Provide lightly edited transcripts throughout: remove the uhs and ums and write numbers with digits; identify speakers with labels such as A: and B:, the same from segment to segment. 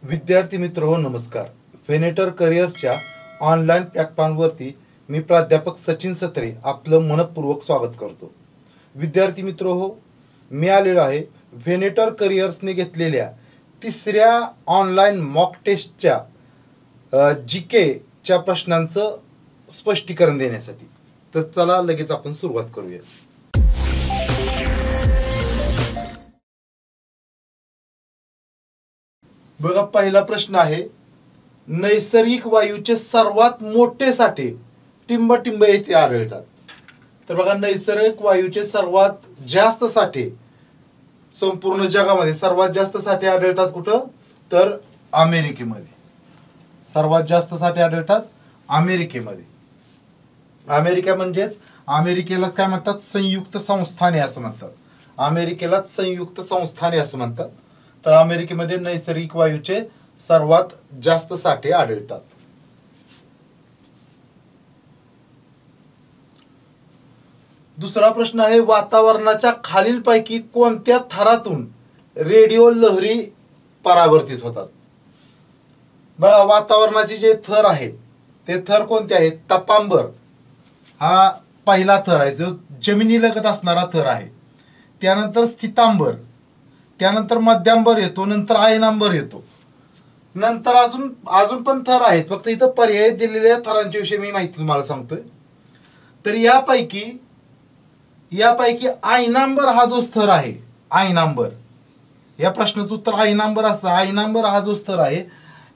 A: विद्यार्थी मित्र हो नमस्कार. व्हेनेटर करिअर्सच्या ऑनलाईन प्लॅटफॉर्मवरती मी प्राध्यापक सचिन सत्रे आपलं मनपूर्वक स्वागत करतो. विद्यार्थी मित्र हो, मी आलेलो आहे व्हेनेटर करिअर्सने घेतलेल्या तिसऱ्या ऑनलाईन मॉक टेस्टच्या GKच्या प्रश्नांचं स्पष्टीकरण देण्यासाठी. तर चला लगेच आपण सुरुवात करूया. बघा, पहिला प्रश्न आहे, नैसर्गिक वायूचे सर्वात मोठे साठे टिंबटिंब येथे आढळतात. तर बघा, नैसर्गिक वायूचे सर्वात जास्त साठे संपूर्ण जगामध्ये सर्वात जास्त साठे आढळतात कुठं? तर अमेरिकेमध्ये. सर्वात जास्त साठे आढळतात अमेरिकेमध्ये. अमेरिका म्हणजेच अमेरिकेलाच काय म्हणतात? संयुक्त संस्थाने असं म्हणतात. अमेरिकेलाच संयुक्त संस्थाने असं म्हणतात. तर अमेरिकेमध्ये नैसर्गिक वायूचे सर्वात जास्त साठे आढळतात. दुसरा प्रश्न आहे, वातावरणाच्या खालीलपैकी कोणत्या थरातून रेडिओ लहरी परावर्तित होतात? बघा, वातावरणाचे जे थर आहेत ते थर कोणते आहेत? तपांबर हा पहिला थर आहे, जो जमिनीलगत असणारा थर आहे. त्यानंतर स्थितांबर, त्यानंतर मध्यांबर येतो, नंतर आयनांबर येतो. नंतर अजून पण थर आहेत, फक्त इथं पर्याय दिलेल्या थरांच्या विषयी मी माहिती तुम्हाला सांगतोय. तर यापैकी आयनांबर हा जो स्तर आहे, आयनांबर, या प्रश्नाचं उत्तर आयनांबर असं. आयनांबर हा जो स्तर आहे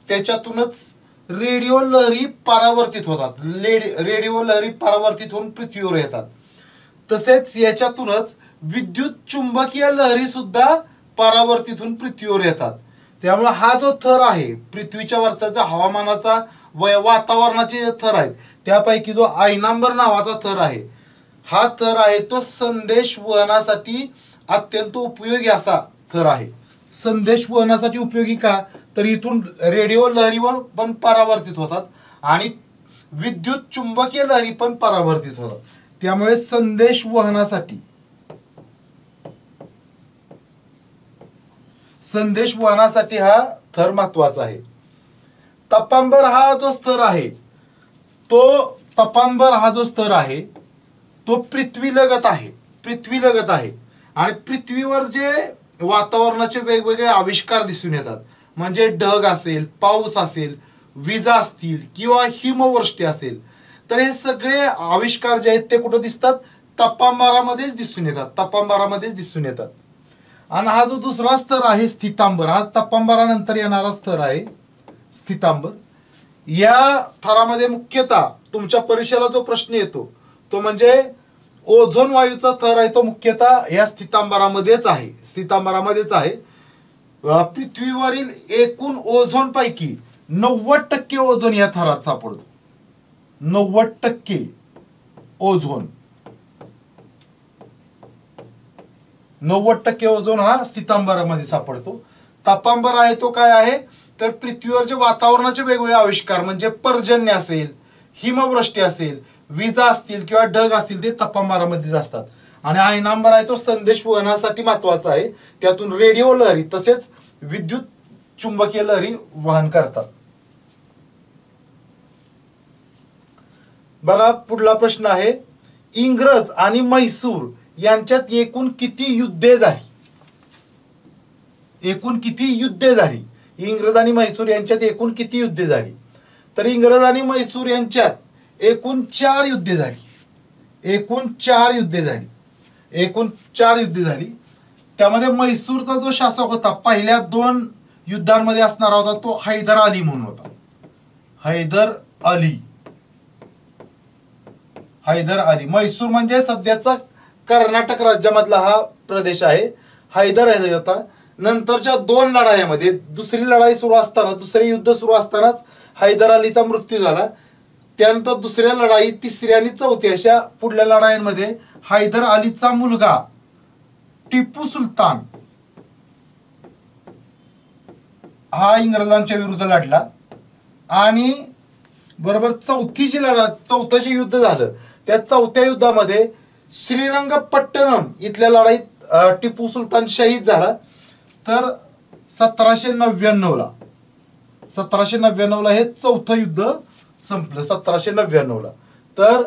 A: त्याच्यातूनच रेडिओ लहरी परावर्तित होतात. रेडिओ लहरी परावर्तित होऊन पृथ्वीवर येतात. तसेच याच्यातूनच विद्युत चुंबकीय लहरी सुद्धा परावर्तित होऊन पृथ्वीवर येतात. त्यामुळे हा जो थर आहे पृथ्वीच्या वरचा, जो हवामानाचा वातावरणाचे थर आहेत, त्यापैकी जो आयनांबर नावाचा थर आहे, हा थर आहे तो संदेश वहनासाठी अत्यंत उपयोगी असा थर आहे. संदेश वहनासाठी उपयोगी का? तर इथून रेडिओ लहरीवर पण परावर्तित होतात आणि विद्युत चुंबकीय लहरी पण परावर्तित होतात. त्यामुळे संदेश वहनासाठी हा थर महत्वाचा आहे. तपांबर हा जो स्तर आहे, तो पृथ्वीलगत आहे. आणि पृथ्वीवर जे वातावरणाचे वेगवेगळे आविष्कार दिसून येतात, म्हणजे ढग असेल, पाऊस असेल, विजा असतील किंवा हिमवृष्टी असेल, तर हे सगळे आविष्कार जे आहेत ते कुठं दिसतात? तपांबरामध्येच दिसून येतात. आणि हा जो दुसरा स्तर आहे स्थितांबर, हा तपांबरानंतर येणारा स्तर आहे स्थितांबर. या थरामध्ये मुख्यतः तुमच्या परीक्षेला जो प्रश्न येतो तो म्हणजे ओझोन वायूचा थर आहे, तो मुख्यतः या स्थितांबरामध्येच आहे. पृथ्वीवरील एकूण ओझोन पैकी 90% ओझोन या थरात सापडतो. 90% ओझोन हा स्थितांबरामध्ये सापडतो. तपांबर आहे तो काय आहे? तर पृथ्वीवर जे वातावरणाचे वेगवेगळे आविष्कार, म्हणजे पर्जन्य असेल, हिमवृष्टी असेल, विजा असतील किंवा ढग असतील, ते तपांबरामध्येच असतात. आणि आयनांबर आहे तो संदेश वहनासाठी महत्वाचा आहे. त्यातून रेडिओ लहरी तसेच विद्युत चुंबकीय लहरी वहन करतात. बघा, पुढला प्रश्न आहे, इंग्रज आणि म्हैसूर यांच्यात एकूण किती युद्धे झाली? इंग्रज आणि म्हैसूर यांच्यात एकूण किती युद्धे झाली? तर इंग्रज आणि म्हैसूर यांच्यात एकूण 4 युद्धे झाली. त्यामध्ये म्हैसूरचा जो शासक होता पहिल्या 2 युद्धांमध्ये असणारा होता तो हैदर अली म्हणून होता. हैदर अली. म्हैसूर म्हणजे सध्याचा कर्नाटक राज्यामधला हा प्रदेश आहे. हैदर अली होता. नंतरच्या 2 लढायांमध्ये, दुसरे युद्ध सुरू असतानाच हैदर अलीचा मृत्यू झाला. त्यानंतर दुसऱ्या लढाई, तिसऱ्या आणि चौथ्या अशा पुढल्या लढायांमध्ये हैदर अलीचा मुलगा टिपू सुलतान हा इंग्रजांच्या विरुद्ध लढला. आणि बरोबर चौथं जे युद्ध झालं, त्या चौथ्या युद्धामध्ये श्रीरंगपट्टणम इथल्या लढाईत टिपू सुलतान शहीद झाला. तर 1799 ला 1799ला हे चौथं युद्ध संपलं 1799ला. तर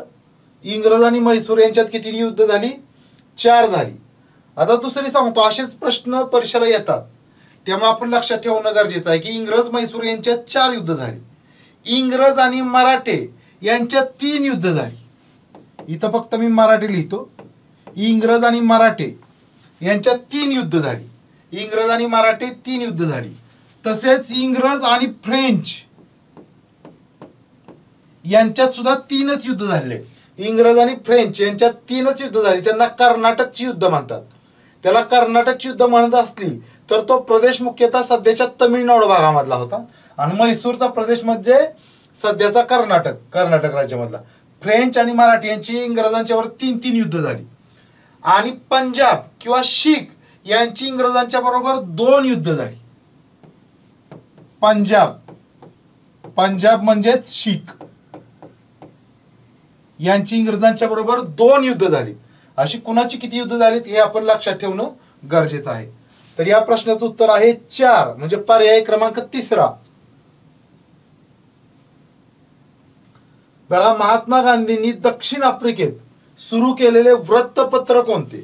A: इंग्रज आणि म्हैसूर यांच्यात किती युद्ध झाली? 4 झाली. आता दुसरी सांगतो, असेच प्रश्न परीक्षेला येतात, त्यामुळे आपण लक्षात ठेवणं गरजेचं आहे की इंग्रज म्हैसूर यांच्यात 4 युद्ध झाली. इंग्रज आणि मराठे यांच्यात 3 युद्ध झाली. इथं फक्त मी मराठी लिहितो. इंग्रज आणि मराठे यांच्यात 3 युद्ध झाली. इंग्रज आणि मराठे 3 युद्ध झाली. तसेच इंग्रज आणि फ्रेंच यांच्यात सुद्धा 3च युद्ध झाले. इंग्रज आणि फ्रेंच यांच्यात 3च युद्ध झाली. त्यांना कर्नाटकची युद्ध म्हणतात. त्याला कर्नाटकची युद्ध म्हणत असली तर तो प्रदेश मुख्यतः सध्याच्या तमिळनाडू भागामधला होता आणि म्हैसूरचा प्रदेश म्हणजे सध्याचा कर्नाटक राज्यामधला. फ्रेंच आणि मराठी यांची इंग्रजांच्यावर 3 युद्ध झाली. आणि पंजाब किंवा शीख यांची इंग्रजांच्या बरोबर 2 युद्ध झाली. पंजाब म्हणजेच शीख यांची इंग्रजांच्या बरोबर 2 युद्ध झाली. अशी कुणाची किती युद्ध झालीत हे आपण लक्षात ठेवणं गरजेचं आहे. तर या प्रश्नाचं उत्तर आहे 4, म्हणजे पर्याय क्रमांक 3. बघा, महात्मा गांधींनी दक्षिण आफ्रिकेत सुरू केलेले वृत्तपत्र कोणते?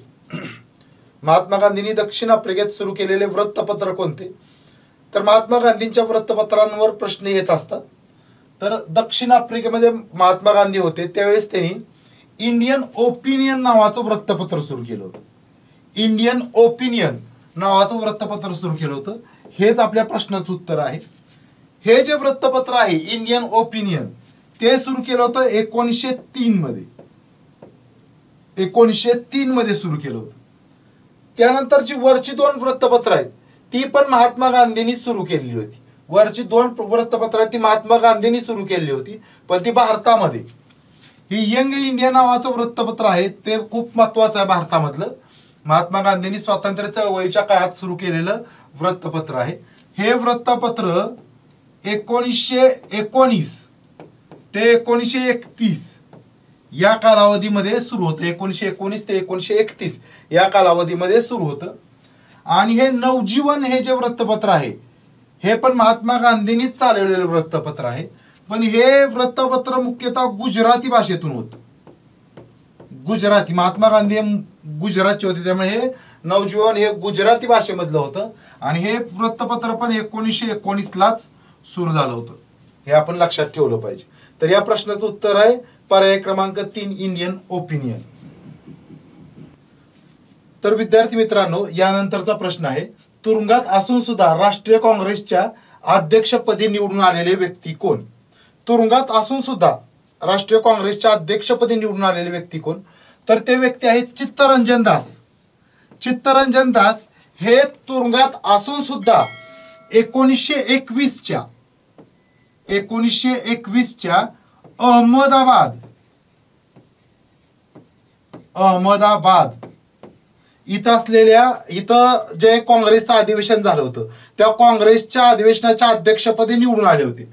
A: महात्मा गांधींनी दक्षिण आफ्रिकेत सुरू केलेले वृत्तपत्र कोणते? तर महात्मा गांधींच्या वृत्तपत्रांवर प्रश्न येत असतात. तर दक्षिण आफ्रिकेमध्ये महात्मा गांधी होते त्यावेळेस त्यांनी इंडियन ओपिनियन नावाचं वृत्तपत्र सुरू केलं होतं. इंडियन ओपिनियन नावाचं वृत्तपत्र सुरू केलं होतं. हेच आपल्या प्रश्नाचं उत्तर आहे. हे जे वृत्तपत्र आहे इंडियन ओपिनियन ते सुरू केलं होतं 1903 मध्ये. 1903 मध्ये सुरू केलं होतं. त्यानंतरची वरची 2 वृत्तपत्र आहेत ती पण महात्मा गांधींनी सुरू केलेली होती. वरची 2 वृत्तपत्र आहेत ती महात्मा गांधींनी सुरू केली होती, पण ती भारतामध्ये. ही यंग इंडिया नावाचं वृत्तपत्र आहे ते खूप महत्वाचं आहे भारतामधलं. महात्मा गांधींनी स्वातंत्र्य चळवळीच्या काळात सुरू केलेलं वृत्तपत्र आहे. हे वृत्तपत्र 1919 ते 1931 या कालावधीमध्ये सुरू होतं. 1919 ते 1931 या कालावधीमध्ये सुरू होतं. आणि हे नवजीवन हे जे वृत्तपत्र आहे हे पण महात्मा गांधींनीच चालवलेलं वृत्तपत्र आहे. पण हे वृत्तपत्र मुख्यतः गुजराती भाषेतून होतं. गुजराती, महात्मा गांधी गुजरातचे होते त्यामुळे हे नवजीवन हे गुजराती भाषेमधलं होतं. आणि हे वृत्तपत्र पण 1919लाच सुरू झालं होतं. हे आपण लक्षात ठेवलं पाहिजे. तर या प्रश्नाचं उत्तर आहे पर्याय क्रमांक 3 इंडियन ओपिनियन. तर विद्यार्थी मित्रांनो, यानंतरचा प्रश्न आहे, तुरुंगात असून सुद्धा राष्ट्रीय काँग्रेसच्या अध्यक्षपदी निवडून आलेले व्यक्ती कोण? तुरुंगात असून सुद्धा राष्ट्रीय काँग्रेसच्या अध्यक्षपदी निवडून आलेले व्यक्ती कोण? तर ते व्यक्ती आहेत चित्तरंजन दास. चित्तरंजन दास हे तुरुंगात असून सुद्धा 1921च्या अहमदाबाद इथं असलेल्या, इथं जे काँग्रेसचं अधिवेशन झालं होतं त्या काँग्रेसच्या अधिवेशनाच्या अध्यक्षपदी निवडून आले होते.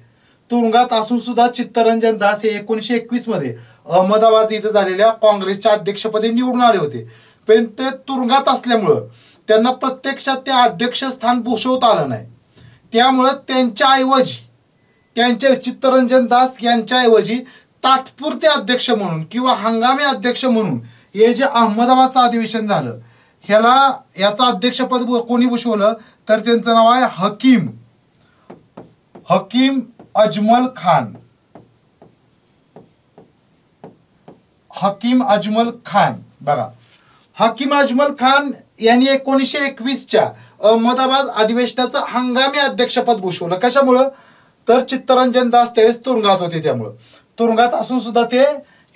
A: तुरुंगात असून सुद्धा चित्तरंजन दास हे 1921 मध्ये अहमदाबाद इथं झालेल्या काँग्रेसच्या अध्यक्षपदी निवडून आले होते. पण ते तुरुंगात असल्यामुळं त्यांना प्रत्यक्षात ते अध्यक्षस्थान भूषवता आलं नाही. त्यामुळं त्यांच्या चित्तरंजन दास यांच्याऐवजी तात्पुरते अध्यक्ष म्हणून किंवा हंगामी अध्यक्ष म्हणून हे जे अहमदाबादचं अधिवेशन झालं याचं अध्यक्षपद कोणी भूषवलं तर त्यांचं नाव आहे हकीम अजमल खान. हकीम अजमल खान. बघा, हकीम अजमल खान यांनी 1921च्या अहमदाबाद अधिवेशनाचं हंगामी अध्यक्षपद भूषवलं. कशामुळं तर चित्तरंजन दास त्यावेळेस तुरुंगात होते. त्यामुळं तुरुंगात असून सुद्धा ते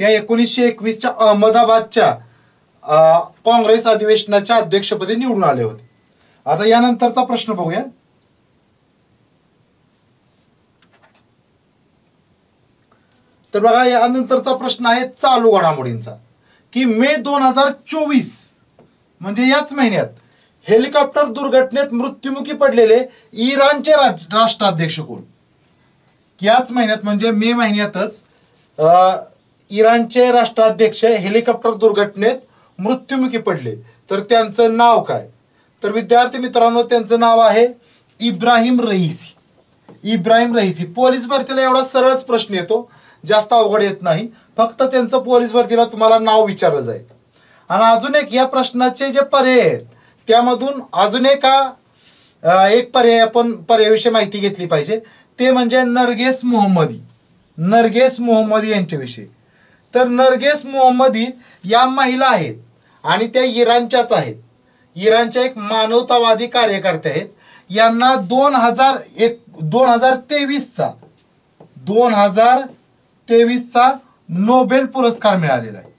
A: या 1921च्या अहमदाबादच्या काँग्रेस अधिवेशनाच्या अध्यक्षपदी निवडून आले होते. आता यानंतरचा प्रश्न बघूया. तर बघा, यानंतरचा प्रश्न आहे चालू घडामोडींचा, की मे 2024 म्हणजे याच महिन्यात हेलिकॉप्टर दुर्घटनेत मृत्युमुखी पडलेले इराणचे राष्ट्राध्यक्ष कोण? याच महिन्यात म्हणजे मे महिन्यातच इराणचे राष्ट्राध्यक्ष हेलिकॉप्टर दुर्घटनेत मृत्युमुखी पडले. तर त्यांचं नाव काय? तर विद्यार्थी मित्रांनो, त्यांचं नाव आहे इब्राहिम रईसी. इब्राहिम रईसी. पोलीस भरतीला एवढा सरळच प्रश्न येतो, जास्त अवघड येत नाही. फक्त त्यांचं पोलीस भरतीला तुम्हाला नाव विचारलं जाईल. आणि अजून एक या प्रश्नाचे जे पर्याय आहेत त्यामधून अजून एक पर्याय आपण पर्यायाविषयी माहिती घेतली पाहिजे, ते म्हणजे नरगेस मोहम्मदी. नरगेस मोहम्मदी यांच्याविषयी. तर नरगेस मोहम्मदी या महिला आहेत आणि त्या इराणच्याच आहेत. इराणच्या एक मानवतावादी कार्यकर्ते आहेत. यांना 2023चा नोबेल पुरस्कार मिळालेला आहे.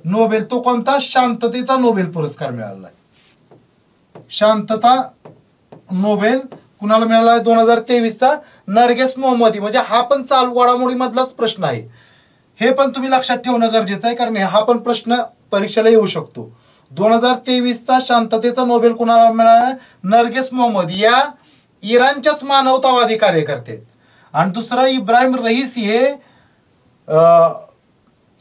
A: नोबेल तो कोणता? शांततेचा नोबेल पुरस्कार मिळालेला आहे. शांतता नोबेल कुणाला मिळाला आहे? 2023चा नरगेस मोहम्मदी. म्हणजे हा पण चालू घडामोडीमधलाच प्रश्न आहे. हे पण तुम्ही लक्षात ठेवणं गरजेचं आहे, कारण हा पण प्रश्न परीक्षेला येऊ शकतो. 2023चा शांततेचा नोबेल कुणाला मिळाला? नरगेस मोहम्मदी या इराणच्याच मानवतावादी कार्यकर्ते. आणि दुसरा इब्राहिम रईसी हे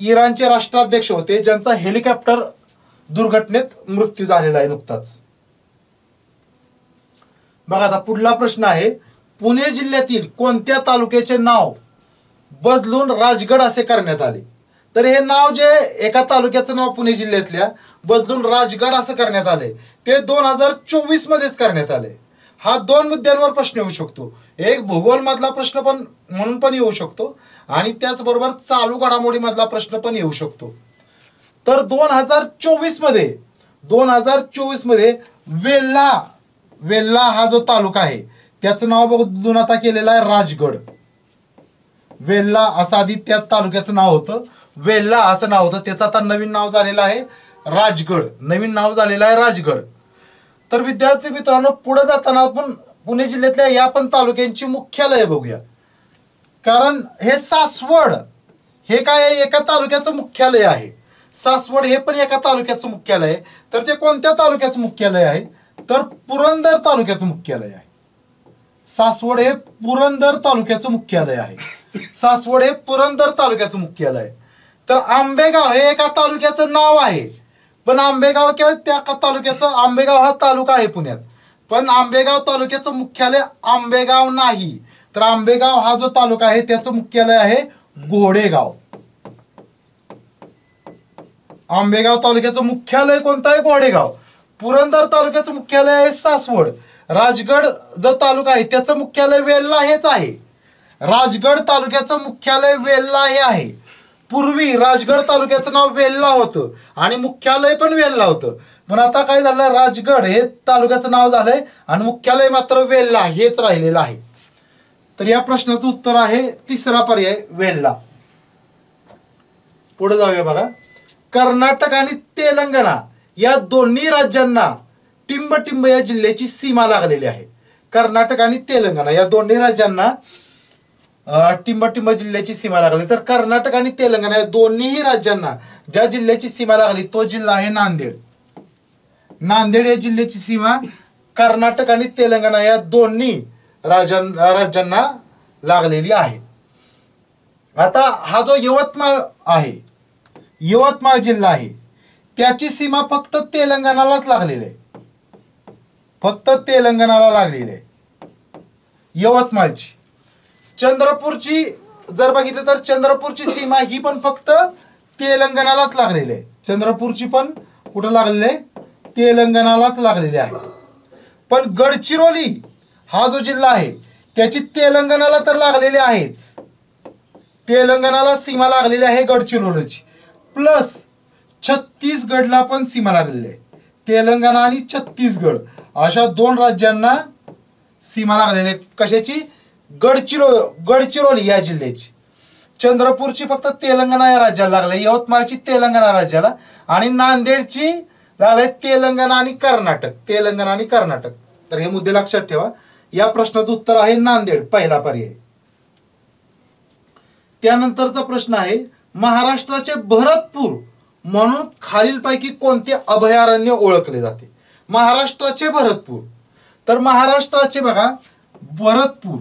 A: इराणचे राष्ट्राध्यक्ष होते, ज्यांचा हेलिकॉप्टर दुर्घटनेत मृत्यू झालेला आहे नुकताच. बघा आता पुढला प्रश्न आहे, पुणे जिल्ह्यातील कोणत्या तालुक्याचे नाव बदलून राजगड असे करण्यात आले? तर हे नाव जे एका तालुक्याचं नाव पुणे जिल्ह्यातल्या बदलून राजगड असं करण्यात आले ते 2024 मध्येच करण्यात आले. हा 2 मुद्द्यांवर प्रश्न येऊ शकतो. एक भूगोल मधला प्रश्न पण म्हणून पण येऊ शकतो आणि त्याचबरोबर चालू घडामोडी मधला प्रश्न पण येऊ शकतो. तर 2024 मध्ये वेल्हा हा जो तालुका आहे त्याचं नाव बदलून आता केलेलं आहे राजगड. वेल्हा असं आधी त्या तालुक्याचं नाव होतं, वेल्हा असं नाव होतं, त्याचं आता नवीन नाव झालेलं आहे राजगड. नवीन नाव झालेलं आहे राजगड. तर विद्यार्थी मित्रांनो, पुढे जाताना आपण पुणे जिल्ह्यातल्या या पण तालुक्यांची मुख्यालय बघूया. कारण हे सासवड हे काय एका तालुक्याचं मुख्यालय आहे. सासवड हे पण एका तालुक्याचं मुख्यालय आहे. तर ते कोणत्या तालुक्याचं मुख्यालय आहे? तर पुरंदर तालुक्याचं मुख्यालय आहे. सासवड हे पुरंदर तालुक्याचं मुख्यालय आहे. सासवड हे पुरंदर तालुक्याचं मुख्यालय आहे. तर आंबेगाव हे एका तालुक्याचं नाव आहे, पण आंबेगाव किंवा त्या तालुक्याचं, आंबेगाव हा तालुका आहे पुण्यात, पण आंबेगाव तालुक्याचं मुख्यालय आंबेगाव नाही. तर आंबेगाव हा जो तालुका आहे त्याचं मुख्यालय आहे घोडेगाव. आंबेगाव तालुक्याचं मुख्यालय कोणतं आहे? घोडेगाव. पुरंदर तालुक्याचं मुख्यालय आहे सासवड. राजगड जो तालुका आहे त्याचं मुख्यालय वेल्हा हेच आहे. राजगड तालुक्याचं मुख्यालय वेल्हा हे आहे. पूर्वी राजगड तालुक्याचं नाव वेल्हा होतं आणि मुख्यालय पण वेल्हा होतं, पण आता काय झालं, राजगड हे तालुक्याचं नाव झालंय आणि मुख्यालय मात्र वेल्हा हेच राहिलेलं आहे. तर या प्रश्नाचं उत्तर आहे तिसरा पर्याय वेल्हा. पुढे जाऊया बघा. कर्नाटक आणि तेलंगणा या दोन्ही राज्यांना टिंबटिंब या जिल्ह्याची सीमा लागलेली आहे. कर्नाटक आणि तेलंगणा या दोन्ही राज्यांना टिंबटिंब जिल्ह्याची सीमा लागली. तर कर्नाटक आणि तेलंगणा या दोन्हीही राज्यांना ज्या जिल्ह्याची सीमा लागली तो जिल्हा आहे नांदेड. नांदेड या जिल्ह्याची सीमा कर्नाटक आणि तेलंगणा या दोन्ही राज्यांना लागलेली आहे. आता हा जो यवतमाळ आहे, यवतमाळ जिल्हा आहे, त्याची सीमा फक्त तेलंगणालाच लागलेली आहे. फक्त तेलंगणाला लागलेली आहे यवतमाळची. चंद्रपूरची जर बघितलं तर चंद्रपूरची सीमा ही पण फक्त तेलंगणालाच लागलेली आहे. चंद्रपूरची पण कुठं लागलेली आहे? तेलंगणालाच लागलेली आहे. पण गडचिरोली हा जो जिल्हा आहे त्याची तेलंगणाला तर लागलेली आहेच. तेलंगणाला सीमा लागलेली आहे गडचिरोलीची. प्लस छत्तीसगडला पण सीमा लागलेली आहे. तेलंगणा आणि छत्तीसगड अशा 2 राज्यांना सीमा लागलेली आहे. कशाची? गडचिरोली या जिल्ह्याची. चंद्रपूरची फक्त तेलंगणा या राज्याला लागले, यवतमाळची तेलंगणा राज्याला, आणि नांदेडची लागले तेलंगणा आणि कर्नाटक. तेलंगणा आणि कर्नाटक. तर हे मुद्दे लक्षात ठेवा. या प्रश्नाचं उत्तर आहे नांदेड, पहिला पर्याय. त्यानंतरचा प्रश्न आहे, महाराष्ट्राचे भरतपूर म्हणून खालीलपैकी कोणते अभयारण्य ओळखले जाते? महाराष्ट्राचे भरतपूर. तर महाराष्ट्राचे बघा भरतपूर,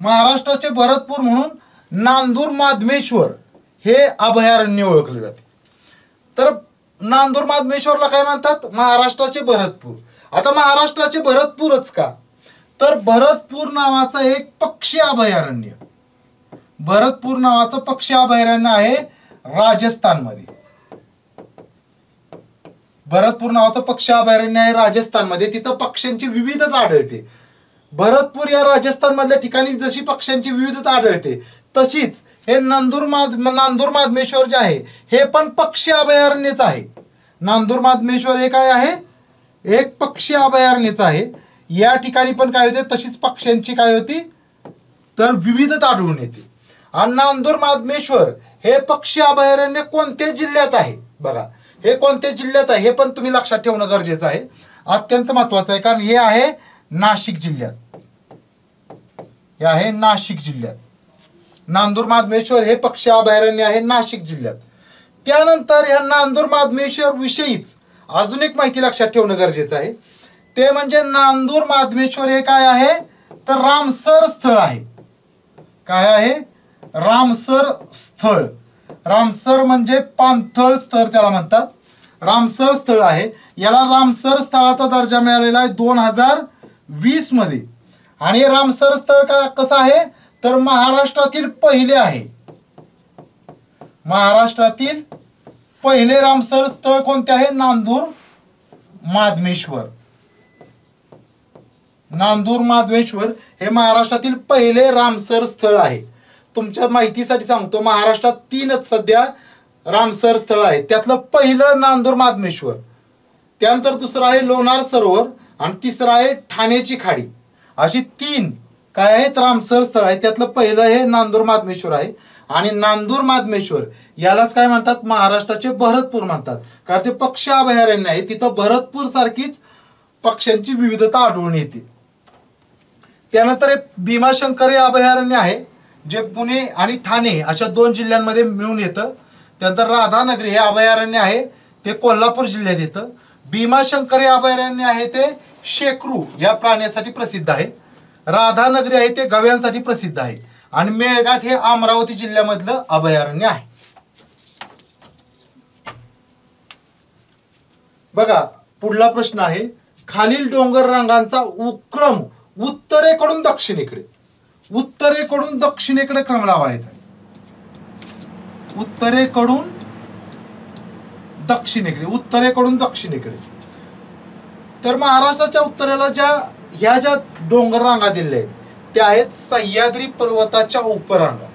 A: महाराष्ट्राचे भरतपूर म्हणून नांदूर माधमेश्वर हे अभयारण्य ओळखले जाते. तर नांदूर माधमेश्वरला काय म्हणतात? महाराष्ट्राचे भरतपूर. आता महाराष्ट्राचे भरतपूरच का? तर भरतपूर नावाचं एक पक्षी अभयारण्य, भरतपूर नावाचं पक्षी अभयारण्य आहे राजस्थानमध्ये. भरतपूर नावाचं पक्षी अभयारण्य आहे राजस्थानमध्ये. तिथं पक्ष्यांची विविधता आढळते. भरतपूर या राजस्थान मधल्या ठिकाणी जशी पक्ष्यांची विविधता आढळते तशीच हे नांदूर माधमेश्वर जे आहे हे पण पक्षी अभयारण्यच आहे. नांदूर माधमेश्वर हे काय आहे, एक पक्षी अभयारण्यच आहे. या ठिकाणी पण काय होते, तशीच पक्ष्यांची काय होती तर विविधता आढळून येते. आणि नांदूर माधमेश्वर हे पक्षी अभयारण्य कोणत्या जिल्ह्यात आहे बघा, हे कोणत्या जिल्ह्यात आहे हे पण तुम्ही लक्षात ठेवणं गरजेचं आहे, अत्यंत महत्वाचं आहे. कारण हे आहे नाशिक जिल्ह्यात, हे आहे नाशिक जिल्ह्यात. नांदूर माधमेश्वर हे पक्षी अभयारण्य आहे नाशिक जिल्ह्यात. त्यानंतर ह्या नांदूर माधमेश्वर विषयीच अजून एक माहिती लक्षात ठेवणं गरजेचं आहे, ते म्हणजे नांदूर माधमेश्वर हे काय आहे तर रामसर स्थळ आहे. काय आहे, रामसर स्थळ. रामसर म्हणजे पाणथळ स्थळ त्याला म्हणतात, रामसर स्थळ आहे. याला रामसर स्थळाचा दर्जा मिळालेला आहे 2020 मध्ये. आणि रामसर स्थळ का कसं आहे तर महाराष्ट्रातील पहिले आहे. महाराष्ट्रातील पहिले रामसर स्थळ कोणते आहे, नांदूर माधमेश्वर. नांदूर माधमेश्वर हे महाराष्ट्रातील पहिले रामसर स्थळ आहे. तुमच्या माहितीसाठी सांगतो, महाराष्ट्रात 3च सध्या रामसर स्थळ आहे. त्यातलं पहिलं नांदूर माधमेश्वर, त्यानंतर दुसरं आहे लोणार सरोवर आणि तिसरं आहे ठाण्याची खाडी. अशी 3 काय आहेत रामसर स्थळ आहे. त्यातलं पहिलं हे नांदूर माधमेश्वर आहे. आणि नांदूर माधमेश्वर यालाच काय म्हणतात, महाराष्ट्राचे भरतपूर म्हणतात. कारण ते पक्षी अभयारण्य आहे, तिथं भरतपूर सारखीच पक्ष्यांची विविधता आढळून येते. त्यानंतर हे भीमाशंकर अभयारण्य आहे जे पुणे आणि ठाणे अशा 2 जिल्ह्यांमध्ये मिळून येतं. त्यानंतर राधानगरी हे अभयारण्य आहे ते कोल्हापूर जिल्ह्यात येतं. भीमाशंकर हे अभयारण्य आहे ते शेकरू या प्राण्यासाठी प्रसिद्ध आहे. राधानगरी आहे ते गव्यांसाठी प्रसिद्ध आहे. आणि मेळघाट हे अमरावती जिल्ह्यामधलं अभयारण्य आहे. बघा पुढला प्रश्न आहे, खालील डोंगर रांगांचा उपक्रम उत्तरेकडून दक्षिणेकडे, उत्तरेकडून दक्षिणेकडे क्रम लावायचा. उत्तरेकडून दक्षिणेकडे, उत्तरेकडून दक्षिणेकडे. तर महाराष्ट्राच्या उत्तरेला ज्या डोंगर रांगा दिलेल्या आहेत त्या आहेत सह्याद्री पर्वताच्या उपरांगा.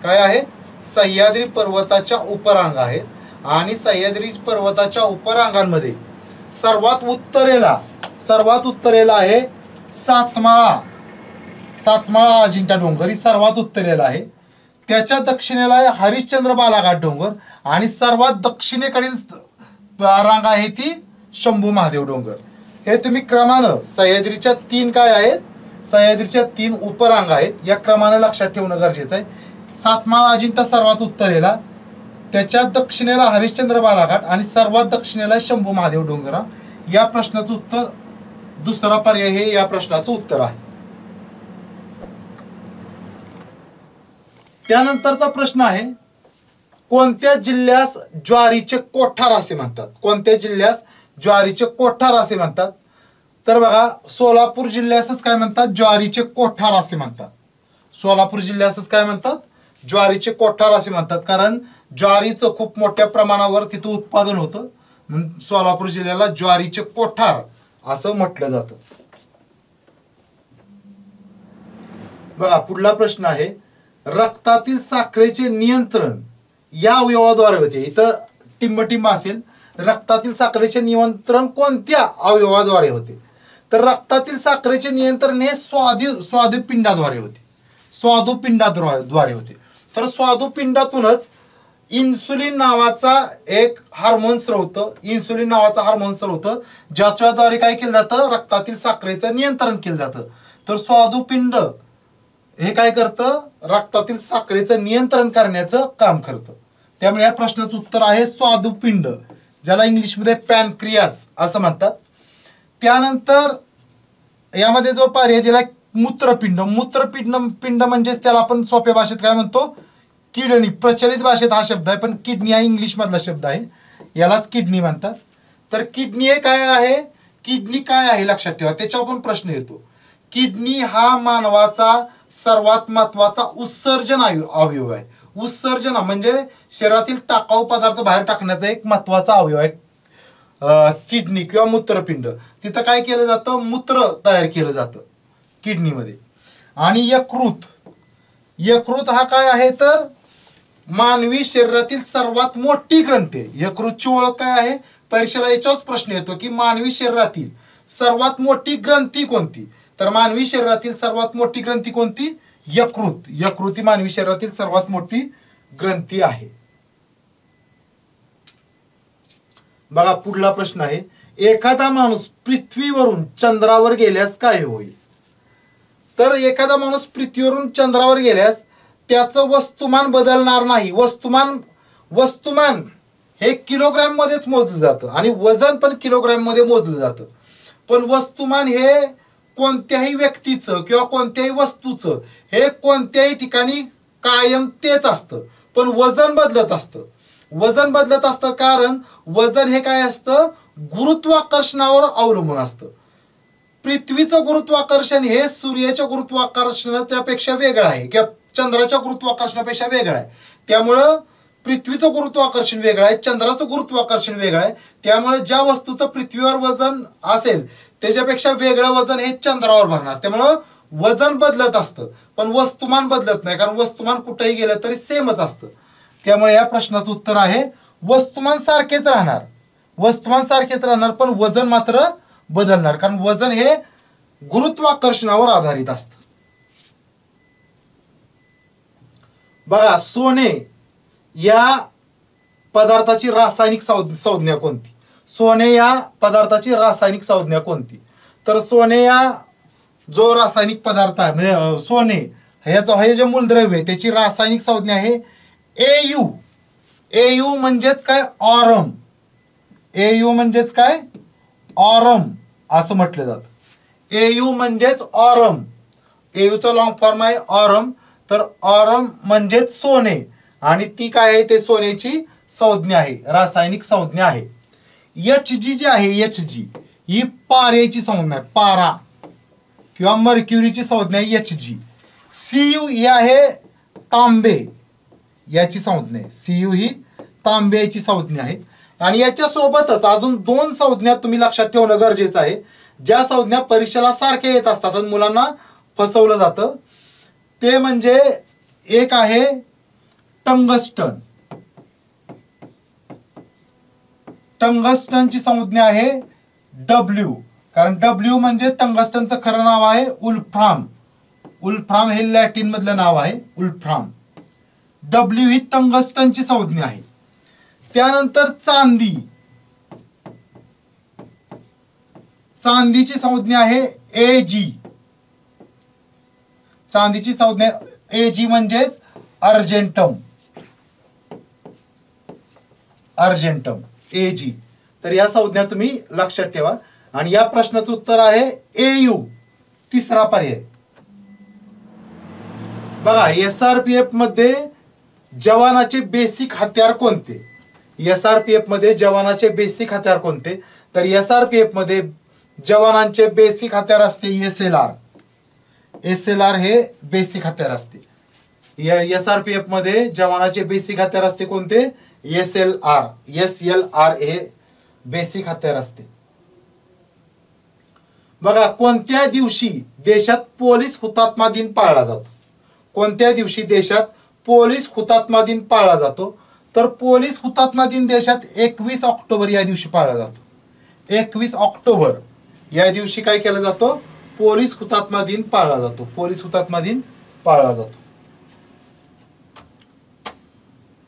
A: काय आहेत, सह्याद्री पर्वताच्या उपरांगा आहेत. आणि सह्याद्री पर्वताच्या उपरांगांमध्ये सर्वात उत्तरेला आहे सातमाळा अजिंठा डोंगर, ही सर्वात उत्तरेला आहे. त्याच्या दक्षिणेला आहे हरिश्चंद्र बालाघाट डोंगर. आणि सर्वात दक्षिणेकडील रांग आहे ती शंभू महादेव डोंगर. हे तुम्ही क्रमानं सह्याद्रीच्या 3 काय आहेत, सह्याद्रीच्या 3 उपरांग आहेत, या क्रमानं लक्षात ठेवणं गरजेचं आहे. सातमाळा अजिंठा सर्वात उत्तरेला, त्याच्या दक्षिणेला हरिश्चंद्र बालाघाट आणि सर्वात दक्षिणेला शंभू महादेव डोंगरा. या प्रश्नाचं उत्तर दुसरा पर्याय हे या प्रश्नाचं उत्तर आहे. त्यानंतरचा प्रश्न आहे, कोणत्या जिल्ह्यास ज्वारीचे कोठार असे म्हणतात. कोणत्या जिल्ह्यास ज्वारीचे कोठार असे म्हणतात. तर बघा सोलापूर जिल्ह्यासच काय म्हणतात, ज्वारीचे कोठार असे म्हणतात. सोलापूर जिल्ह्यासच काय म्हणतात, ज्वारीचे कोठार असे म्हणतात. कारण ज्वारीचं खूप मोठ्या प्रमाणावर तिथं उत्पादन होतं म्हणून सोलापूर जिल्ह्याला ज्वारीचे कोठार असं म्हटलं जातं. बघा पुढला प्रश्न आहे, रक्तातील साखरेचे नियंत्रण या अवयवाद्वारे होते. इथं टिंबटिंब असेल, रक्तातील साखरेचे नियंत्रण कोणत्या अवयवाद्वारे होते. तर रक्तातील साखरेचे नियंत्रण हे स्वादुपिंडाद्वारे होते. स्वादुपिंडाद्वारे होते. तर स्वादुपिंडातूनच इन्सुलिन नावाचा एक हार्मोन स्रवतं, इन्सुलिन नावाचा हार्मोन स्रवतं ज्याच्याद्वारे काय केलं जातं, रक्तातील साखरेचं नियंत्रण केलं जातं. तर स्वादुपिंड हे काय करतं, रक्तातील साखरेचं नियंत्रण करण्याचं काम करतं. त्यामुळे या प्रश्नाचं उत्तर आहे स्वादुपिंड, ज्याला इंग्लिशमध्ये पॅनक्रियाज असं म्हणतात. त्यानंतर यामध्ये जो पर्याय दिला मूत्रपिंड. मूत्रपिंड म्हणजेच त्याला आपण सोप्या भाषेत काय म्हणतो, किडनी. प्रचलित भाषेत हा शब्द आहे, पण किडनी हा इंग्लिश मधला शब्द आहे, यालाच किडनी म्हणतात. तर किडनी हे काय आहे, किडनी काय आहे लक्षात ठेवा, त्याच्यावर पण प्रश्न येतो. किडनी हा मानवाचा सर्वात महत्वाचा उत्सर्जन अवयव आहे. उत्सर्जन म्हणजे शरीरातील टाकाऊ पदार्थ बाहेर टाकण्याचा एक महत्वाचा अवयव आहे किडनी किंवा मूत्रपिंड. तिथं काय केलं जातं, मूत्र तयार केलं जातं किडनीमध्ये. आणि यकृत हा काय आहे तर मानवी शरीरातील सर्वात मोठी ग्रंथी. यकृतची ओळख काय आहे, परीक्षेला याचाच प्रश्न येतो की मानवी शरीरातील सर्वात मोठी ग्रंथी कोणती. तर मानवी शरीरातील सर्वात मोठी ग्रंथी कोणती, यकृत ही मानवी शरीरातील सर्वात मोठी ग्रंथी आहे. बघा पुढला प्रश्न आहे, एखादा माणूस पृथ्वीवरून चंद्रावर गेल्यास काय होईल. तर एखादा माणूस पृथ्वीवरून चंद्रावर गेल्यास त्याचं वस्तुमान बदलणार नाही. वस्तुमान हे किलोग्रॅम मध्येच मोजलं जातं आणि वजन पण किलोग्रॅम मध्ये मोजलं जातं. पण वस्तुमान हे कोणत्याही व्यक्तीचं किंवा कोणत्याही वस्तूचं हे कोणत्याही ठिकाणी कायम तेच असतं. पण वजन बदलत असतं. कारण वजन हे काय असतं, गुरुत्वाकर्षणावर अवलंबून असतं. पृथ्वीचं गुरुत्वाकर्षण हे सूर्याच्या गुरुत्वाकर्षणापेक्षा वेगळं आहे किंवा चंद्राच्या गुरुत्वाकर्षणापेक्षा वेगळं आहे. त्यामुळं पृथ्वीचं गुरुत्वाकर्षण वेगळं आहे, चंद्राचं गुरुत्वाकर्षण वेगळं आहे. त्यामुळे ज्या वस्तूचं पृथ्वीवर वजन असेल त्याच्यापेक्षा वेगळं वजन हे चंद्रावर भरणार. त्यामुळं वजन बदलत असतं पण वस्तुमान बदलत नाही, कारण वस्तुमान कुठेही गेलं तरी सेमच असतं. त्यामुळे या प्रश्नाचं उत्तर आहे वस्तुमान सारखेच राहणार पण वजन मात्र बदलणार, कारण वजन हे गुरुत्वाकर्षणावर आधारित असतं. बघा सोने या पदार्थाची रासायनिक संज्ञा कोणती. सोने या पदार्थाची रासायनिक संज्ञा कोणती. तर सोने या जो रासायनिक पदार्थ आहे म्हणजे सोने हे जे मूलद्रव्य आहे त्याची रासायनिक संज्ञा आहे एयू म्हणजेच काय, ऑरम. एयू म्हणजेच काय, ऑरम असं म्हटलं जातं. एयू म्हणजेच ऑरम. एयूचा लॉंग फॉर्म आहे ऑरम. तर ऑरम म्हणजेच सोने आणि ती काय आहे ते सोन्याची संज्ञा आहे, रासायनिक संज्ञा आहे. Hg जी आहे Hg ही पाऱ्याची संज्ञा आहे, पारा किंवा मर्क्युरीची संज्ञा आहे Hg. Cu ही आहे तांबे याची संज्ञा आहे. Cu ही तांब्याची संज्ञा आहे. आणि याच्या सोबतच अजून दोन संज्ञा तुम्ही लक्षात ठेवणं गरजेचं आहे, ज्या संज्ञा परीक्षेला सारख्या येत असतात आणि मुलांना फसवलं जातं. ते म्हणजे एक आहे टंगस्टन. टंगस्टनची संज्ञा आहे W, कारण W म्हणजे टंगस्टनचं खरं नाव आहे उल्फ्राम. उल्फ्राम हे लॅटिन मधलं नाव आहे उल्फ्राम. W ही टंगस्टनची संज्ञा आहे. त्यानंतर चांदी. चांदीची संज्ञा आहे Ag. चांदीची संज्ञा Ag म्हणजेच अर्जेंटम. Ag. तर या संज्ञा तुम्ही लक्षात ठेवा. आणि या प्रश्नाचं उत्तर आहे Au, तिसरा पर्याय. बघा SRPF मध्ये जवानाचे बेसिक हत्यार कोणते. SRPF मध्ये जवानाचे बेसिक हत्यार कोणते. तर SRPF मध्ये जवानांचे बेसिक हत्यार असते SLR. SLR हे बेसिक हत्यार असते. SRPF मध्ये जवानाचे बेसिक हत्यार असते कोणते, SLR हे बेसिक हत्यार असते. बघा कोणत्या दिवशी देशात पोलीस हुतात्मा दिन पाळला जातो. कोणत्या दिवशी देशात पोलीस हुतात्मा दिन पाळला जातो. तर पोलीस हुतात्मा दिन देशात 21 ऑक्टोबर या दिवशी पाळला जातो. 21 ऑक्टोबर या दिवशी काय केलं जातो, पोलीस हुतात्मा दिन पाळला जातो. पोलीस हुतात्मा दिन पाळला जातो.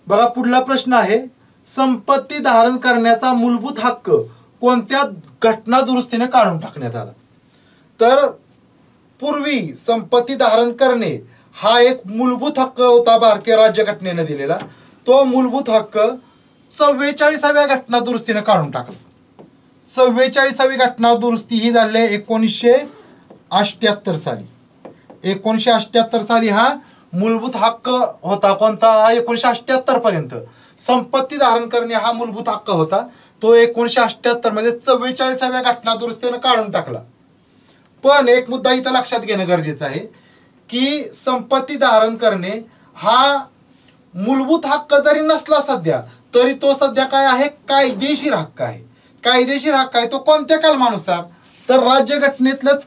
A: बघा पुढला प्रश्न आहे, संपत्ती धारण करण्याचा मूलभूत हक्क कोणत्या घटना दुरुस्तीने काढून टाकण्यात आला. तर पूर्वी संपत्ती धारण करणे हा एक मूलभूत हक्क होता भारतीय राज्यघटनेने दिलेला. तो मूलभूत हक्क 44व्या घटना दुरुस्तीने काढून टाकला. 44वी घटना दुरुस्ती ही झाली 1978 साली. 1978 साली हा मूलभूत हक्क होता. कोणता, 1978 पर्यंत संपत्ती धारण करणे हा मूलभूत हक्क होता. तो 1978 मध्ये 44व्या घटना दुरुस्तीने काढून टाकला. पण एक मुद्दा इथं लक्षात घेणं गरजेचं आहे की संपत्ती धारण करणे हा मूलभूत हक्क जरी नसला सध्या, तरी तो सध्या काय आहे, कायदेशीर हक्क आहे. कायदेशीर हक्क आहे तो कोणत्या कलमानुसार, तर राज्यघटनेतलंच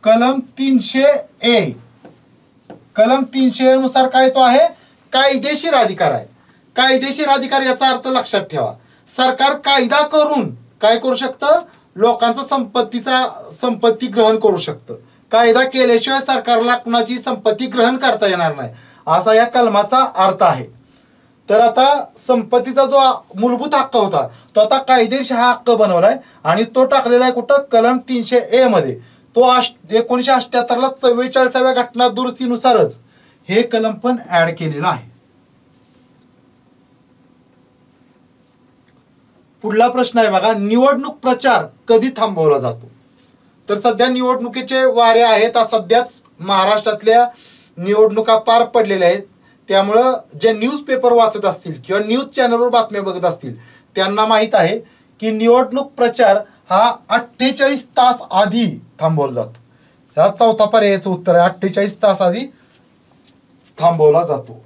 A: कलम 300A, कलम 300 नुसार काय तो आहे, कायदेशीर अधिकार आहे. कायदेशीर अधिकार याचा अर्थ लक्षात ठेवा, सरकार कायदा करून काय करू शकतं, लोकांचा संपत्ती ग्रहण करू शकतं. कायदा केल्याशिवाय सरकारला कुणाची संपत्ती ग्रहण करता येणार नाही, असा या कलमाचा अर्थ आहे. तर आता संपत्तीचा जो मूलभूत हक्क होता तो आता कायदेशीर हा हक्क बनवलाय आणि तो टाकलेला आहे कुठं, कलम 300A मध्ये. तो 1978ला 44व्या घटना दुरुस्तीनुसारच हे कलम पण ऍड केलेलं आहे. पुढला प्रश्न आहे बघा, निवडणूक प्रचार कधी थांबवला जातो. तर सध्या निवडणुकीचे वारे आहेत, सध्याच महाराष्ट्रातल्या निवडणुका पार पडलेल्या आहेत. त्यामुळं जे न्यूज पेपर वाचत असतील किंवा न्यूज चॅनलवर बातम्या बघत असतील त्यांना माहीत आहे की निवडणूक प्रचार हा 48 तास आधी थांबवला जातो. ह्या चौथा पर्यायाचं उत्तर आहे, 48 तास आधी थांबवला जातो.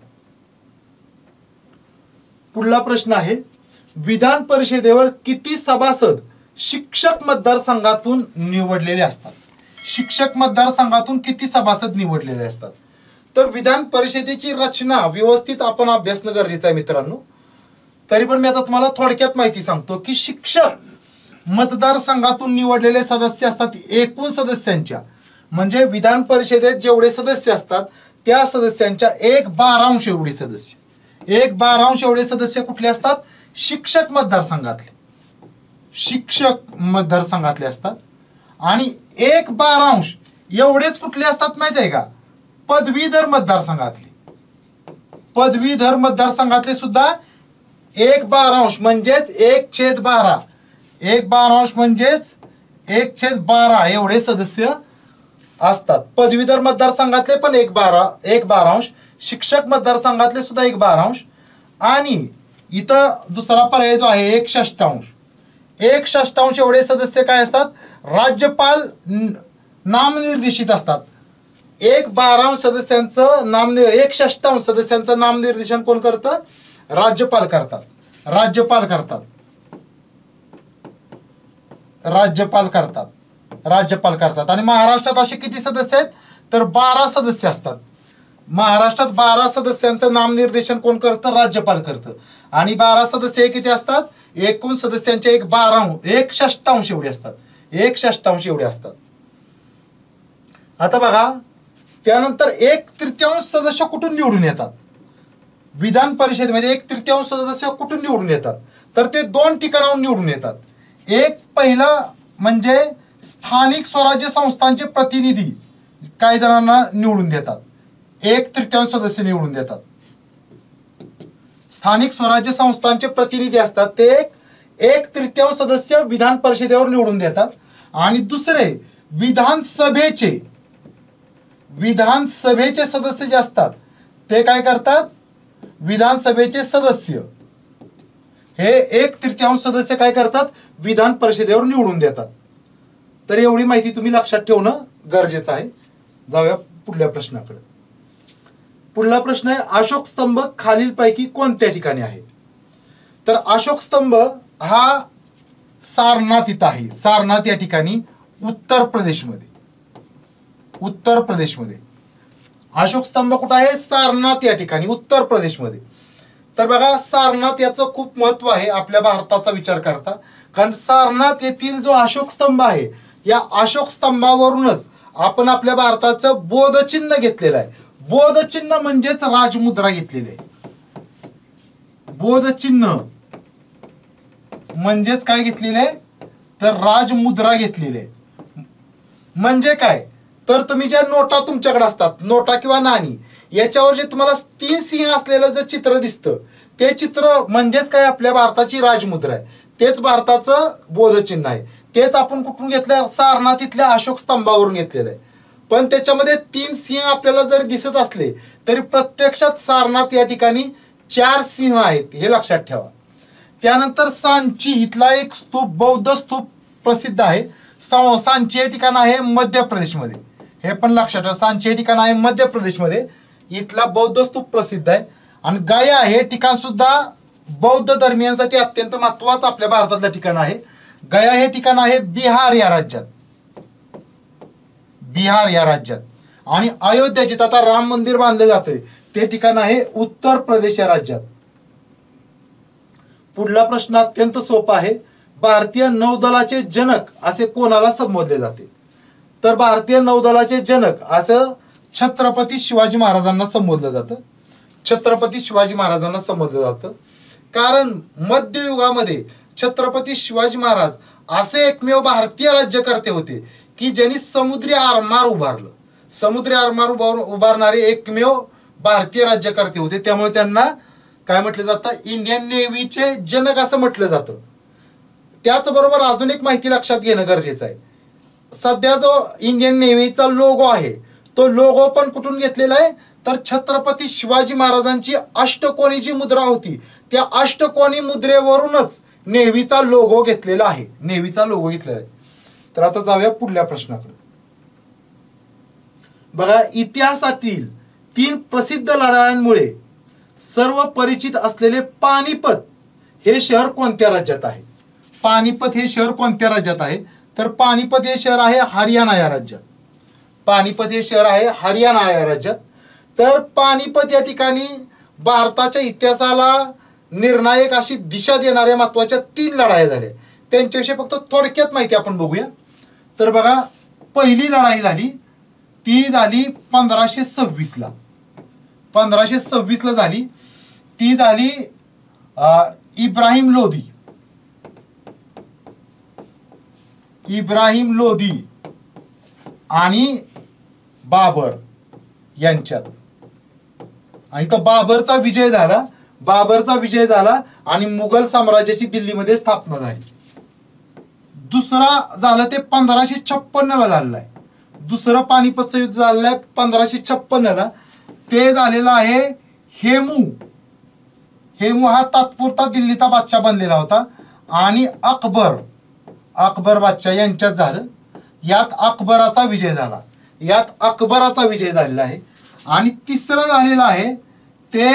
A: पुढला प्रश्न आहे, विधान परिषदेवर किती सभासद शिक्षक मतदारसंघातून निवडलेले असतात. शिक्षक मतदारसंघातून किती सभासद निवडलेले असतात. तर विधान परिषदेची रचना व्यवस्थित आपण अभ्यासणं गरजेचं आहे मित्रांनो. तरी पण मी आता तुम्हाला थोडक्यात माहिती सांगतो की शिक्षक मतदारसंघातून निवडलेले सदस्य असतात एकूण सदस्यांच्या, म्हणजे विधान परिषदेत जेवढे सदस्य असतात त्या सदस्यांच्या 1/12 एवढे सदस्य, 1/12 एवढे सदस्य कुठले असतात, शिक्षक मतदारसंघातले असतात. आणि 1/12 एवढेच कुठले असतात माहिती आहे का, पदवीधर मतदारसंघातले सुद्धा 1/12 म्हणजेच 1/12, 1/12 म्हणजेच 1/12 एवढे सदस्य असतात. पदवीधर मतदारसंघातले पण 1/12, शिक्षक मतदारसंघातले सुद्धा 1/12. आणि इथं दुसरा पर्याय जो आहे 1/6 एवढे सदस्य काय असतात, राज्यपाल नामनिर्देशित असतात. 1/12 सदस्यांचं 1/6 सदस्यांचं नामनिर्देशन कोण करतं, राज्यपाल करतात. आणि महाराष्ट्रात असे किती सदस्य आहेत, तर 12 सदस्य असतात. महाराष्ट्रात 12 सदस्यांचं नामनिर्देशन कोण करतं, राज्यपाल करतं. आणि 12 सदस्य हे किती असतात, एकूण सदस्यांचे 1/6 एवढे असतात, 1/6 एवढे असतात. आता बघा, त्यानंतर 1/3 सदस्य कुठून निवडून येतात. विधान परिषदेमध्ये 1/3 सदस्य कुठून निवडून येतात, तर ते 2 ठिकाणाहून निवडून येतात. एक पहिलं म्हणजे स्थानिक स्वराज्य संस्थांचे प्रतिनिधी काही जणांना निवडून देतात, 1/3 सदस्य निवडून देतात. स्थानिक स्वराज्य संस्थांचे प्रतिनिधी असतात ते 1/3 सदस्य विधान परिषदेवर निवडून देतात. आणि दुसरे विधानसभेचे सदस्य जे असतात ते काय करतात, विधानसभेचे सदस्य हे 1/3 सदस्य काय करतात, विधान परिषदेवर निवडून देतात. तर एवढी माहिती तुम्ही लक्षात ठेवणं गरजेचं आहे. जाऊया पुढल्या प्रश्नाकडे. पुढला प्रश्न आहे, अशोक स्तंभ खालीलपैकी कोणत्या ठिकाणी आहे. तर अशोक स्तंभ हा सारनाथ इथं आहे. सारनाथ या ठिकाणी उत्तर प्रदेशमध्ये अशोक स्तंभ कुठं आहे, सारनाथ या ठिकाणी उत्तर प्रदेशमध्ये. तर बघा, सारनाथ याचं खूप महत्व आहे आपल्या भारताचा विचार करता, कारण सारनाथ येथील जो अशोक स्तंभ आहे या अशोक स्तंभावरूनच आपण आपल्या भारताचं बोधचिन्ह घेतलेलं आहे. बोधचिन्ह म्हणजेच राजमुद्रा घेतलेली आहे. बोधचिन्ह म्हणजेच काय घेतलेलं आहे, तर राजमुद्रा घेतलेली आहे. म्हणजे काय, तर तुम्ही ज्या नोटा तुमच्याकडे असतात, नोटा किंवा नाणी, याच्यावर जे तुम्हाला 3 सिंह असलेलं जे चित्र दिसतं ते चित्र म्हणजेच काय, आपल्या भारताची राजमुद्रा आहे. तेच भारताचं बोधचिन्ह आहे. तेच आपण कुठून घेतलंय, सारनाथ इथल्या अशोक स्तंभावरून घेतलेलं आहे. पण त्याच्यामध्ये 3 सिंह आपल्याला जर दिसत असले तरी प्रत्यक्षात सारनाथ या ठिकाणी 4 सिंह आहेत, हे लक्षात ठेवा. त्यानंतर सांची इथला एक स्तूप, बौद्ध स्तूप प्रसिद्ध आहे. सांची हे ठिकाण आहे मध्य प्रदेशमध्ये. हे पण लक्षात ठेवा, सांची हे ठिकाण आहे मध्य प्रदेशमध्ये. इथला बौद्ध स्तूप प्रसिद्ध आहे. आणि गया हे ठिकाण सुद्धा बौद्ध धर्मियांसाठी अत्यंत महत्वाचं आपल्या भारतातलं ठिकाण आहे. गया हे ठिकाण आहे बिहार या राज्यात. बिहार या राज्यात. आणि अयोध्या जिथं आता राम मंदिर बांधले जाते ते ठिकाण आहे उत्तर प्रदेश या राज्यात. पुढला प्रश्न अत्यंत सोपा आहे. भारतीय नौदलाचे जनक असे कोणाला संबोधले जाते? तर भारतीय नौदलाचे जनक असं छत्रपती शिवाजी महाराजांना संबोधलं जातं. छत्रपती शिवाजी महाराजांना संबोधलं जातं कारण मध्ययुगामध्ये छत्रपती शिवाजी महाराज असे एकमेव भारतीय राज्यकर्ते होते की ज्यांनी समुद्री आरमार उभारलं. समुद्री आरमार उभारणारे एकमेव भारतीय राज्यकर्ते होते. त्यामुळे त्यांना काय म्हटलं जातं? इंडियन नेव्हीचे जनक असं म्हटलं जातं. त्याचबरोबर अजून एक माहिती लक्षात घेणं गरजेचं आहे. सध्या जो इंडियन नेव्हीचा लोगो आहे तो लोगो पण कुठून घेतलेला आहे? तर छत्रपती शिवाजी महाराजांची अष्टकोनी जी मुद्रा होती त्या अष्टकोनी मुद्रेवरूनच नेव्हीचा लोगो घेतलेला आहे. नेव्हीचा लोगो घेतलेला आहे. तर आता जाऊया पुढल्या प्रश्नाकडे. बघा, इतिहासातील 3 प्रसिद्ध लढायांमुळे सर्व परिचित असलेले पानिपत हे शहर कोणत्या राज्यात आहे? पानिपत हे शहर कोणत्या राज्यात आहे? तर पानिपत हे शहर आहे हरियाणा या राज्यात. पानिपत हे शहर आहे हरियाणा या राज्यात. तर पानिपत या ठिकाणी भारताच्या इतिहासाला निर्णायक अशी दिशा देणाऱ्या महत्वाच्या 3 लढाया झाल्या. त्यांच्याविषयी फक्त थोडक्यात माहिती आपण बघूया. तर बघा, पहिली लढाई झाली ती झाली 1526 ला. 1526 ला झाली. ती झाली इब्राहिम लोधी आणि बाबर यांच्यात. आणि तो बाबरचा विजय झाला आणि मुघल साम्राज्याची दिल्लीमध्ये स्थापना झाली. दुसरा झालं ते 1556 ला झालेलं आहे. दुसरं पानिपतचं युद्ध झालेलं आहे 1556 ला. ते झालेलं आहे हेमू हा तात्पुरता दिल्लीचा बादशाह बनलेला होता आणि अकबर बादशाह यांच्यात झालं. यात अकबराचा विजय झालेला आहे. आणि तिसरं झालेलं आहे ते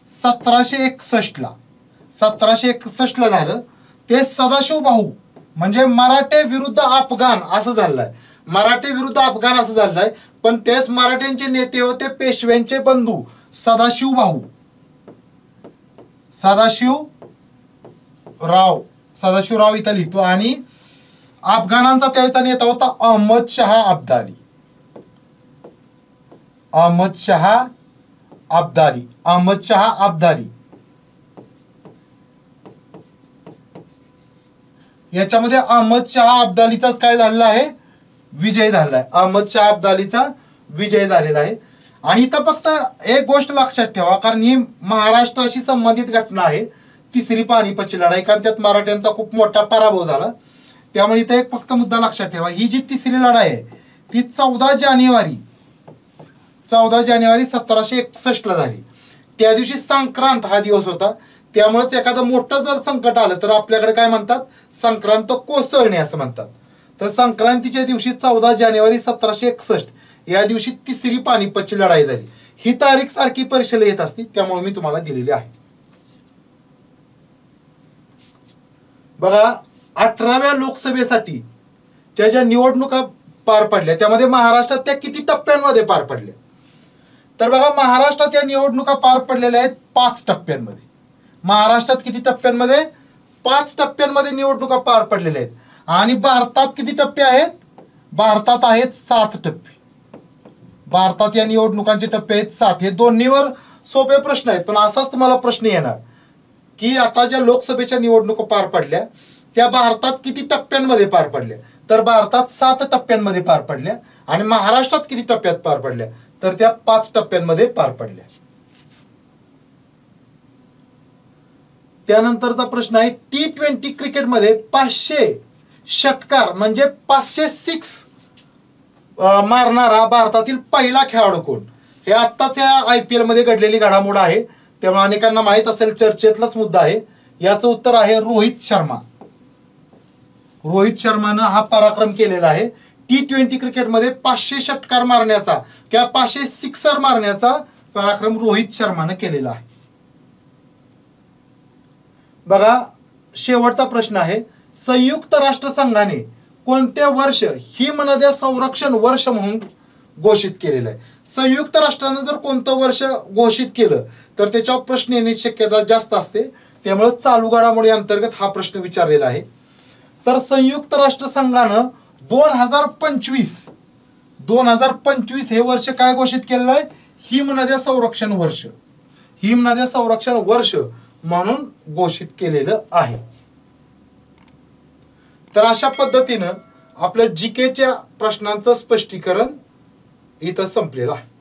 A: 1761 ला झालं. ते सदाशिव भाऊ म्हणजे मराठे विरुद्ध अफगाण असं झालेलं आहे. पण तेच मराठ्यांचे नेते होते पेशव्यांचे बंधू सदाशिवराव इथं लिहितो. आणि अफगाणांचा त्याचा नेता होता अहमद शहा अब्दाली. याच्यामध्ये अहमद शहा अब्दालीचाच काय झालेला आहे? विजय झालेला आहे. अहमद शहा अब्दालीचा विजय झालेला आहे. आणि इथं फक्त एक गोष्ट लक्षात ठेवा, कारण ही महाराष्ट्राशी संबंधित घटना आहे. तिसरी पानिपतची लढाई, कारण त्यात मराठ्यांचा खूप मोठा पराभव झाला. त्यामुळे इथं एक फक्त मुद्दा लक्षात ठेवा, ही जी तिसरी लढाई आहे ती 14 जानेवारी 1761 ला झाली. त्या दिवशी संक्रांत हा दिवस होता. त्यामुळेच एखादं मोठं जर संकट आलं तर आपल्याकडे काय म्हणतात? संक्रांत कोसळणे असं म्हणतात. तर संक्रांतीच्या दिवशी 14 जानेवारी 1761 या दिवशी तिसरी पानिपतची लढाई झाली. ही तारीख सारखी परीक्षेला येत असते, त्यामुळे मी तुम्हाला दिलेली आहे. बघा, 18व्या लोकसभेसाठी ज्या निवडणुका पार पडल्या त्यामध्ये महाराष्ट्रात त्या किती टप्प्यांमध्ये पार पडल्या? तर बघा, महाराष्ट्रात या निवडणुका पार पडलेल्या आहेत 5 टप्प्यांमध्ये. महाराष्ट्रात किती टप्प्यांमध्ये? 5 टप्प्यांमध्ये निवडणुका पार पडलेल्या आहेत. आणि भारतात किती टप्पे आहेत? भारतात आहेत 7 टप्पे. भारतात या निवडणुकांचे टप्पे आहेत 7. हे दोन्हीवर सोपे प्रश्न आहेत, पण असाच तुम्हाला प्रश्न येणार की आता ज्या लोकसभेच्या निवडणुका पार पडल्या त्या भारतात किती टप्प्यांमध्ये पार पडल्या? तर भारतात 7 टप्प्यांमध्ये पार पडल्या. आणि महाराष्ट्रात किती टप्प्यात पार पडल्या? तर त्या 5 टप्प्यांमध्ये पार पडल्या. त्यानंतरचा प्रश्न आहे, T20 क्रिकेटमध्ये 500 षटकार म्हणजे 500 सिक्स मारणारा भारतातील पहिला खेळाडू कोण? हे आत्ताच या IPL मध्ये घडलेली घडामोड आहे, त्यामुळे अनेकांना माहित असेल, चर्चेतलाच मुद्दा आहे. याचं उत्तर आहे रोहित रोहित शर्मानं हा पराक्रम केलेला आहे. T20 क्रिकेटमध्ये 500 षटकार मारण्याचा किंवा 500 सिक्सर मारण्याचा पराक्रम रोहित शर्मानं केलेला आहे. बघा शेवटचा प्रश्न आहे, संयुक्त राष्ट्र संघाने कोणत्या वर्ष हिमनद्या संरक्षण वर्ष म्हणून घोषित केलेलं आहे. संयुक्त राष्ट्रानं जर कोणतं वर्ष घोषित केलं तर त्याच्यावर प्रश्न येण्याची शक्यता जास्त असते. त्यामुळे चालू घडामोडी अंतर्गत हा प्रश्न विचारलेला आहे. तर संयुक्त राष्ट्र संघानं 2025 हे वर्ष काय घोषित केलेलं आहे, हिमनद्या संरक्षण वर्ष, हिमनद्या संरक्षण वर्ष म्हणून घोषित केलेलं आहे. तर अशा पद्धतीनं आपल्या जीकेच्या प्रश्नांचं स्पष्टीकरण इथं संपलेलं आहे.